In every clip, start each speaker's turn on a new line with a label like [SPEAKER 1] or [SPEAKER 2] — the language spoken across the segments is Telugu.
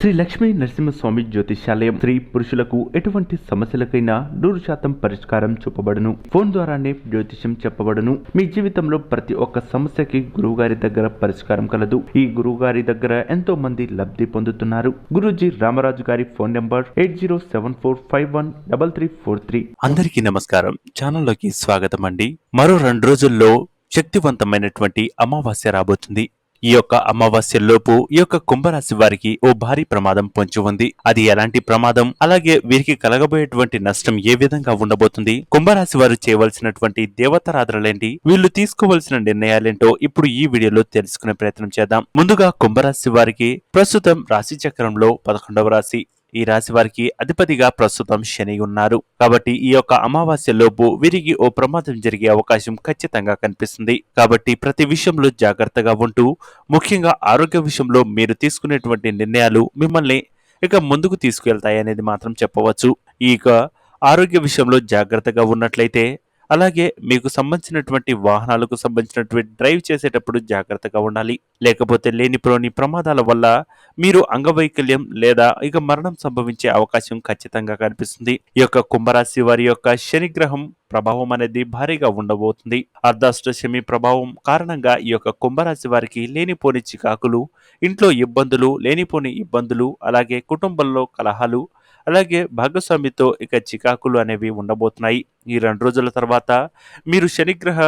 [SPEAKER 1] శ్రీ లక్ష్మీ నరసింహస్వామి జ్యోతిష్యాలయం స్త్రీ పురుషులకు ఎటువంటి సమస్యలకైనా 100% పరిష్కారం చూపబడును. ఫోన్ ద్వారానే జ్యోతిష్యం చెప్పబడును. మీ జీవితంలో ప్రతి ఒక్క సమస్యకి గురువుగారి దగ్గర పరిష్కారం కలదు. ఈ గురువుగారి దగ్గర ఎంతో మంది లబ్ధి పొందుతున్నారు. గురూజీ రామరాజు గారి ఫోన్ నంబర్ 8074513343.
[SPEAKER 2] అందరికీ నమస్కారం. ఛానల్లోకి స్వాగతం అండి. మరో 2 రోజుల్లో శక్తివంతమైనటువంటి అమావాస్య రాబోతుంది. ఈ యొక్క అమావాస్యలోపు ఈ యొక్క కుంభరాశి వారికి ఓ భారీ ప్రమాదం పొంచి ఉంది. అది ఎలాంటి ప్రమాదం, అలాగే వీరికి కలగబోయేటువంటి నష్టం ఏ విధంగా ఉండబోతుంది, కుంభరాశి వారు చేయవలసినటువంటి దేవతారాధనలేంటి, వీళ్ళు తీసుకోవలసిన నిర్ణయాలేంటో ఇప్పుడు ఈ వీడియోలో తెలుసుకునే ప్రయత్నం చేద్దాం. ముందుగా కుంభరాశి వారికి ప్రస్తుతం రాశి చక్రంలో 11వ రాశి. ఈ రాశి వారికి అధిపతిగా ప్రస్తుతం శని ఉన్నారు. కాబట్టి ఈ యొక్క అమావాస్య లోపు వీరికి ఓ ప్రమాదం జరిగే అవకాశం ఖచ్చితంగా కనిపిస్తుంది. కాబట్టి ప్రతి విషయంలో జాగ్రత్తగా ఉంటూ, ముఖ్యంగా ఆరోగ్య విషయంలో మీరు తీసుకునేటువంటి నిర్ణయాలు మిమ్మల్ని ఇక ముందుకు తీసుకువెళ్తాయి అనేది మాత్రం చెప్పవచ్చు. ఈ ఆరోగ్య విషయంలో జాగ్రత్తగా ఉన్నట్లయితే, అలాగే మీకు సంబంధించినటువంటి వాహనాలకు సంబంధించినటువంటి డ్రైవ్ చేసేటప్పుడు జాగ్రత్తగా ఉండాలి. లేకపోతే లేనిపోని ప్రమాదాల వల్ల మీరు అంగవైకల్యం లేదా ఇక మరణం సంభవించే అవకాశం ఖచ్చితంగా కనిపిస్తుంది. ఈ యొక్క కుంభరాశి వారి యొక్క శనిగ్రహం ప్రభావం అనేది భారీగా ఉండబోతుంది. అర్ధాష్టమి ప్రభావం కారణంగా ఈ యొక్క కుంభరాశి వారికి లేనిపోని చికాకులు, ఇంట్లో ఇబ్బందులు, లేనిపోని ఇబ్బందులు, అలాగే కుటుంబంలో కలహాలు, అలాగే భాగస్వామితో ఇక చికాకులు అనేవి ఉండబోతున్నాయి. ఈ 2 రోజుల తర్వాత మీరు శనిగ్రహ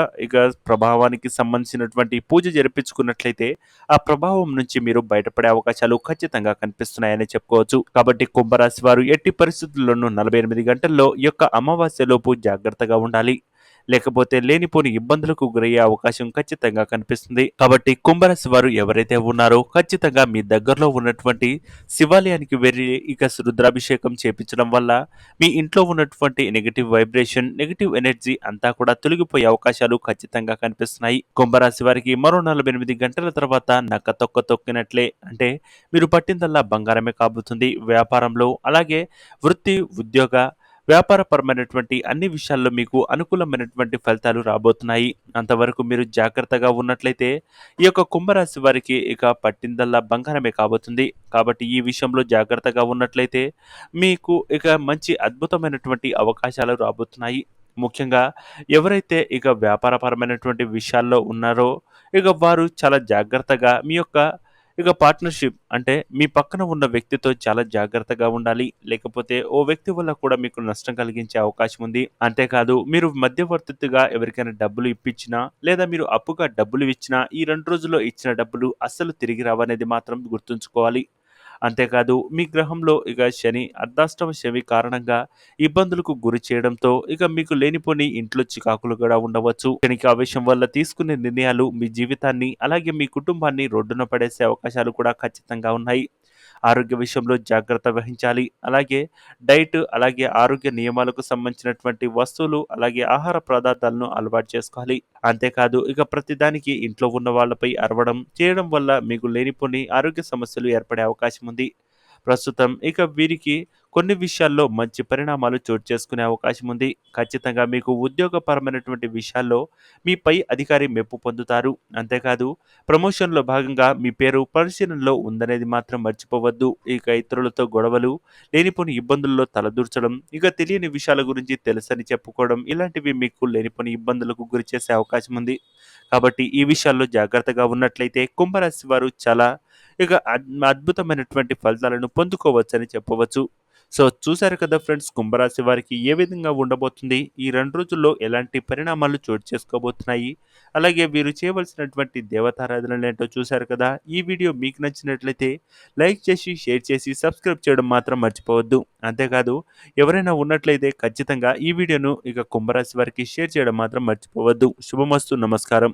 [SPEAKER 2] ప్రభావానికి సంబంధించినటువంటి పూజ జరిపించుకున్నట్లయితే ఆ ప్రభావం నుంచి మీరు బయటపడే అవకాశాలు ఖచ్చితంగా కనిపిస్తున్నాయని చెప్పుకోవచ్చు. కాబట్టి కుంభరాశి వారు ఎట్టి పరిస్థితుల్లోనూ 48 గంటల్లో ఈ యొక్క అమావాస్యలోపు జాగ్రత్తగా ఉండాలి. లేకపోతే లేనిపోని ఇబ్బందులకు గురయ్యే అవకాశం ఖచ్చితంగా కనిపిస్తుంది. కాబట్టి కుంభరాశి వారు ఎవరైతే ఉన్నారో ఖచ్చితంగా మీ దగ్గరలో ఉన్నటువంటి శివాలయానికి వెళ్ళి ఇక రుద్రాభిషేకం చేపించడం వల్ల మీ ఇంట్లో ఉన్నటువంటి నెగిటివ్ వైబ్రేషన్, నెగిటివ్ ఎనర్జీ అంతా కూడా తొలగిపోయే అవకాశాలు ఖచ్చితంగా కనిపిస్తున్నాయి. కుంభరాశి వారికి మరో 48 గంటల తర్వాత నక్క తొక్క తొక్కినట్లే, అంటే మీరు పట్టిందల్లా బంగారమే కాబోతుంది. వ్యాపారంలో, అలాగే వృత్తి, ఉద్యోగ, వ్యాపారపరమైనటువంటి అన్ని విషయాల్లో మీకు అనుకూలమైనటువంటి ఫలితాలు రాబోతున్నాయి. అంతవరకు మీరు జాగ్రత్తగా ఉన్నట్లయితే ఈ యొక్క కుంభరాశి వారికి ఇక పట్టిందల్లా బంగారమే కాబోతుంది. కాబట్టి ఈ విషయంలో జాగ్రత్తగా ఉన్నట్లయితే మీకు ఇక మంచి అద్భుతమైనటువంటి అవకాశాలు రాబోతున్నాయి. ముఖ్యంగా ఎవరైతే ఇక వ్యాపారపరమైనటువంటి విషయాల్లో ఉన్నారో ఇక వారు చాలా జాగ్రత్తగా మీ యొక్క పార్ట్నర్షిప్, అంటే మీ పక్కన ఉన్న వ్యక్తితో చాలా జాగ్రత్తగా ఉండాలి. లేకపోతే ఓ వ్యక్తి వల్ల కూడా మీకు నష్టం కలిగించే అవకాశం ఉంది. అంతేకాదు, మీరు మధ్యవర్తిగా ఎవరికైనా డబ్బులు ఇప్పించినా లేదా మీరు అప్పుగా డబ్బులు ఇచ్చినా ఈ 2 రోజుల్లో ఇచ్చిన డబ్బులు అస్సలు తిరిగి రావనేది మాత్రం గుర్తుంచుకోవాలి. అంతేకాదు, మీ గ్రహంలో ఇక శని అర్ధాష్టమ శని కారణంగా ఇబ్బందులకు గురి చేయడంతో ఇక మీకు లేనిపోని ఇంట్లో చికాకులు కూడా ఉండవచ్చు. శనికి ఆవేశం వల్ల తీసుకునే నిర్ణయాలు మీ జీవితాన్ని, అలాగే మీ కుటుంబాన్ని రోడ్డున పడేసే అవకాశాలు కూడా ఖచ్చితంగా ఉన్నాయి. ఆరోగ్య విషయంలో జాగ్రత్త వహించాలి. అలాగే డైట్, అలాగే ఆరోగ్య నియమాలకు సంబంధించినటువంటి వస్తువులు, అలాగే ఆహార పదార్థాలను అలవాటు చేసుకోవాలి. అంతేకాదు, ఇక ప్రతిదానికి ఇంట్లో ఉన్న వాళ్ళపై అరవడం చేయడం వల్ల మీకు లేనిపోని ఆరోగ్య సమస్యలు ఏర్పడే అవకాశం ఉంది. ప్రస్తుతం ఇక వీరికి కొన్ని విషయాల్లో మంచి పరిణామాలు చోటు చేసుకునే అవకాశం ఉంది. ఖచ్చితంగా మీకు ఉద్యోగపరమైనటువంటి విషయాల్లో మీ పై అధికారి మెప్పు పొందుతారు. అంతేకాదు, ప్రమోషన్లో భాగంగా మీ పేరు పరిశీలనలో ఉందనేది మాత్రం మర్చిపోవద్దు. ఇక ఇతరులతో గొడవలు, లేనిపోని ఇబ్బందుల్లో తలదూర్చడం, ఇక తెలియని విషయాల గురించి తెలుసని చెప్పుకోవడం, ఇలాంటివి మీకు లేనిపోని ఇబ్బందులకు గురి చేసే అవకాశం ఉంది. కాబట్టి ఈ విషయాల్లో జాగ్రత్తగా ఉన్నట్లయితే కుంభరాశి వారు చాలా అద్భుతమైనటువంటి ఫలితాలను పొందుకోవచ్చని చెప్పవచ్చు. సో చూశారు కదా ఫ్రెండ్స్, కుంభరాశి వారికి ఏ విధంగా ఉండబోతుంది, ఈ 2 రోజుల్లో ఎలాంటి పరిణామాలు చోటు చేసుకోబోతున్నాయి, అలాగే వీరు చేయవలసినటువంటి దేవతారాధనలు ఏంటో చూశారు కదా. ఈ వీడియో మీకు నచ్చినట్లయితే లైక్ చేసి, షేర్ చేసి, సబ్స్క్రైబ్ చేయడం మాత్రం మర్చిపోవద్దు. అంతేకాదు, ఎవరైనా ఉన్నట్లయితే ఖచ్చితంగా ఈ వీడియోను కుంభరాశి వారికి షేర్ చేయడం మాత్రం మర్చిపోవద్దు. శుభమస్తు. నమస్కారం.